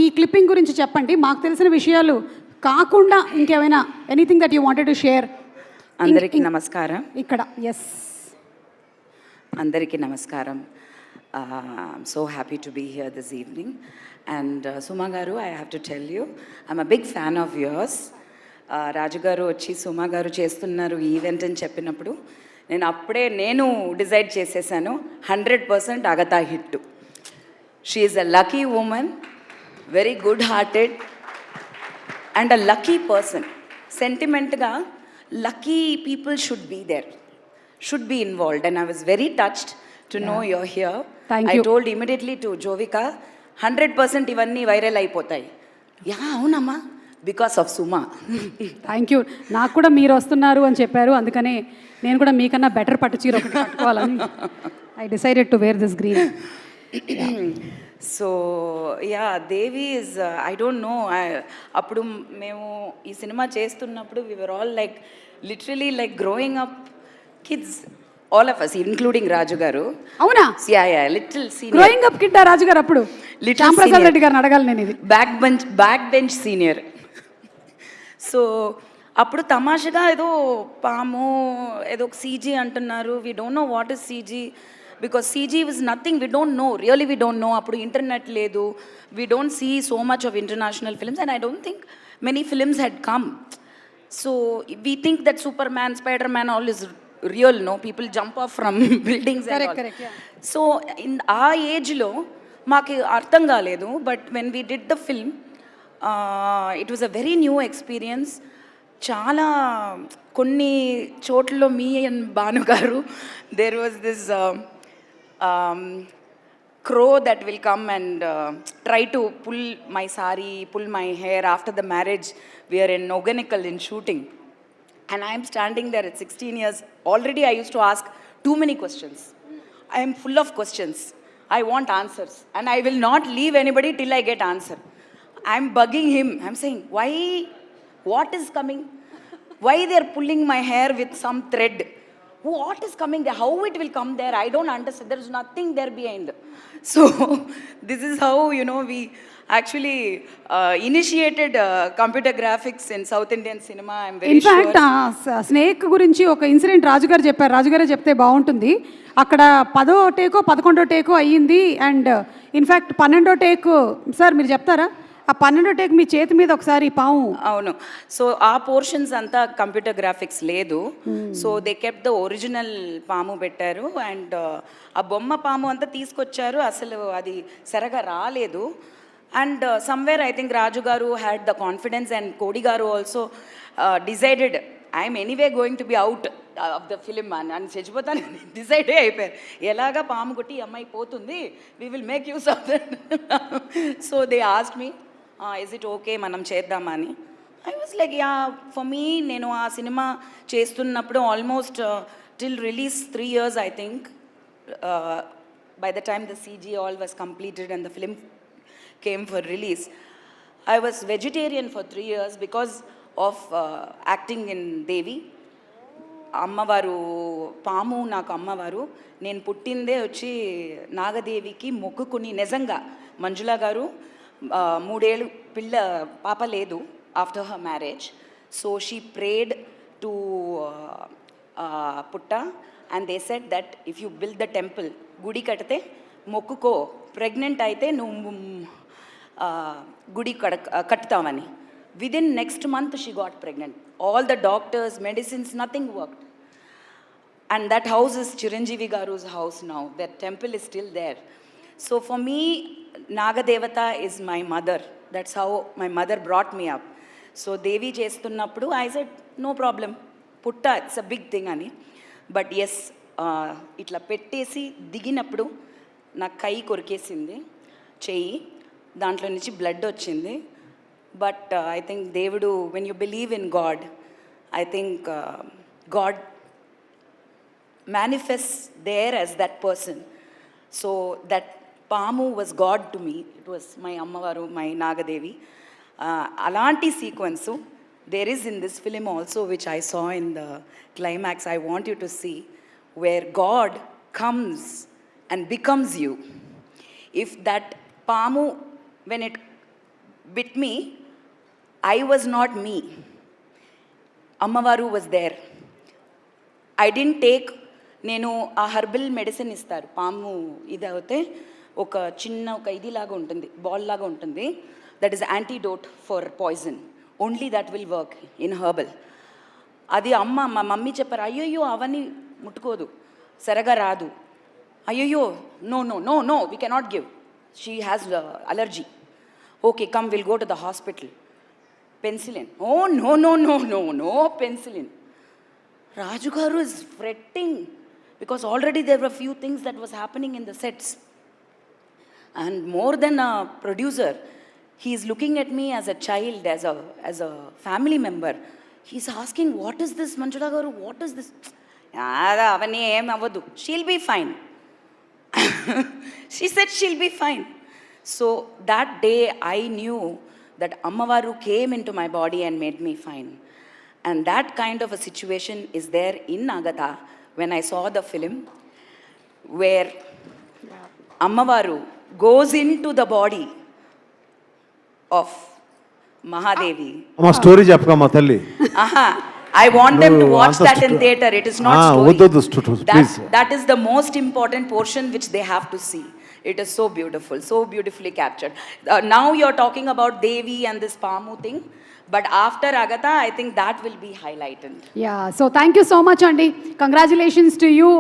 ఈ క్లిప్పింగ్ గురించి చెప్పండి, మాకు తెలిసిన విషయాలు కాకుండా ఇంకేమైనా anything that you wanted to share. అందరికీ నమస్కారం. ఇక్కడ ఎస్, అందరికీ నమస్కారం. I'm so happy to be here this evening. And Suma garu, I have to tell you, I'm a big fan of yours. రాజు గారు వచ్చి సుమా గారు చేస్తున్నారు ఈ ఈవెంట్ అని చెప్పినప్పుడు నేను డిసైడ్ చేసేసాను 100% అగతా hit. She is a lucky woman, very good hearted and a lucky person. సెంటిమెంట్గా lucky people should be there, should be involved. And I was very touched to know you're here. I told immediately to Jovika, 100% ఇవన్నీ viral అయిపోతాయి. Yeah అవునమ్మా, because of Suma. Thank you. నాకు కూడా మీరు వస్తున్నారు అని చెప్పారు, అందుకనే నేను కూడా మీకన్నా బెటర్ పట్టు చీర ఒకటి కట్టుకోవాలని I decided to wear this green. So yeah, Devi is, I don't know, అప్పుడు మేము ఈ సినిమా చేస్తున్నప్పుడు we were all like literally like growing up kids, all of us including Raju garu. Avuna? Yeah, little senior. Growing up kid Raju garu appudu. Shyam Prasad Reddy garu adagalu nenu idi. Backbench senior. So అప్పుడు తమాషగా ఏదో పాము ఏదో CG అంటున్నారు. We don't know what is CG because CG was nothing. We don't know, really we don't know. అప్పుడు internet లేదు. We don't see so much of international films and I don't think many films had come. So we think that Superman, Spider-Man all is real, no, people jump off from buildings and all. Correct, yeah. So in our age lo maku artham kaledu, but when we did the film, it was a very new experience. Chaala konni chotlo me and Banu garu, there was this crow that will come and try to pull my sari, pull my hair. After the marriage we are in Noganikal in shooting. And I am standing there at 16 years. Already I used to ask too many questions. I am full of questions. I want answers. And I will not leave anybody till I get answer. I am bugging him. I am saying, why? What is coming? Why they are pulling my hair with some thread? What is coming there? How it will come there? I don't understand. There is nothing there behind. So this is how, you know, we actually initiated computer graphics in South Indian cinema. I'm very sure. In fact, snake గురించి ఒక incident రాజుగారు చెప్పారు. రాజుగారే చెప్తే బాగుంటుంది. అక్కడ 10వ టేకో 11వ టేకో అయ్యింది and in fact 12వ teak sir మీరు చెప్తారా? ఆ 12వ టేక్ మీ చేతి మీద ఒకసారి పాము. అవును. సో ఆ పోర్షన్స్ అంతా కంప్యూటర్ గ్రాఫిక్స్ లేదు. So they kept the original పాము పెట్టారు అండ్ ఆ బొమ్మ పాము అంతా తీసుకొచ్చారు. అసలు అది సరిగా రాలేదు. And somewhere I think Raju garu had the confidence and Kodi garu also decided I am anyway going to be out of the film and chechipotanu decide అయిపోయారు. ఎలాగా పాము కొట్టి అమ్మాయి పోతుంది, we will make use of that. So they asked me, is it okay మనం చేద్దామని. I was like, yeah, for me, నేను ఆ సినిమా చేస్తున్నప్పుడు almost till release 3 years I think. By the time the CG all was completed and the film came for release, I was vegetarian for 3 years because of acting in Devi. అమ్మవారు పాము నాకు అమ్మవారు. నేను పుట్టిందే వచ్చి నాగదేవికి మొక్కుకుని నిజంగా. మంజులా గారు 3 ఏళ్ళు పాప లేదు after her marriage. So she prayed to పుట్ట and they said that if you build the temple, గుడి కడితే మొక్కుకో, ప్రెగ్నెంట్ అయితే నువ్వు గుడి కట్టుతామని. Within next month she got pregnant. All the doctors, medicines, nothing worked. And that house is Chiranjeevi Garu's house now. That temple is still there. So for me, Nagadevata is my mother. That's how my mother brought me up. So Devi చేస్తున్నప్పుడు I said, no problem. Putta, it's a big thing అని. But yes, ఇట్లా పెట్టేసి దిగినప్పుడు నా కై కొరికేసింది చెయ్యి, దాంట్లో నుంచి బ్లడ్ వచ్చింది. బట్ ఐ థింక్ దేవుడు, when you believe in God, I think God manifest there as that person. So that పాము was God to me. It was my Ammavaru, my Nagadevi. అలాంటి sequence there is in this film also, which I saw in the climax. I want you to see where God comes and becomes you. If that pamu, when it bit me, I was not me. Ammavaru was there. I didn't take, నేను ఆ herbal medicine ఇస్తారు పాము ఇది అయితే ఒక చిన్న ఒక ఇదిలాగా ఉంటుంది, బాల్ లాగా ఉంటుంది, that is antidote for poison, only that will work in herbal. అది మా మమ్మీ చెప్పారు, అయ్యయ్యో అవన్నీ ముట్టుకోదు, సరగా రాదు, అయ్యయ్యో no no no no we cannot give, she has allergy, okay come will go to the hospital, penicillin, oh no no no no no penicillin. Raju garu is fretting because already there were few things that was happening in the sets. And more than a producer, he is looking at me as a child, as a family member. He's asking, what is this, Manjula garu? What is this? Avani em avadu. She'll be fine. She said she'll be fine. So that day I knew that Ammavaru came into my body and made me fine. And that kind of a situation is there in Agatha when I saw the film, where Ammavaru goes into the body of Mahadevi. అమ్మ story చెప్పకమ్మా తల్లి. Aha. I want them to watch that in theater. It is not story. Please. That is the most important portion which they have to see. It is so beautiful, so beautifully captured. Now you're talking about Devi and this Pamu thing. But after Agatha, I think that will be highlighted. Yeah, so thank you so much, Andy. Congratulations to you.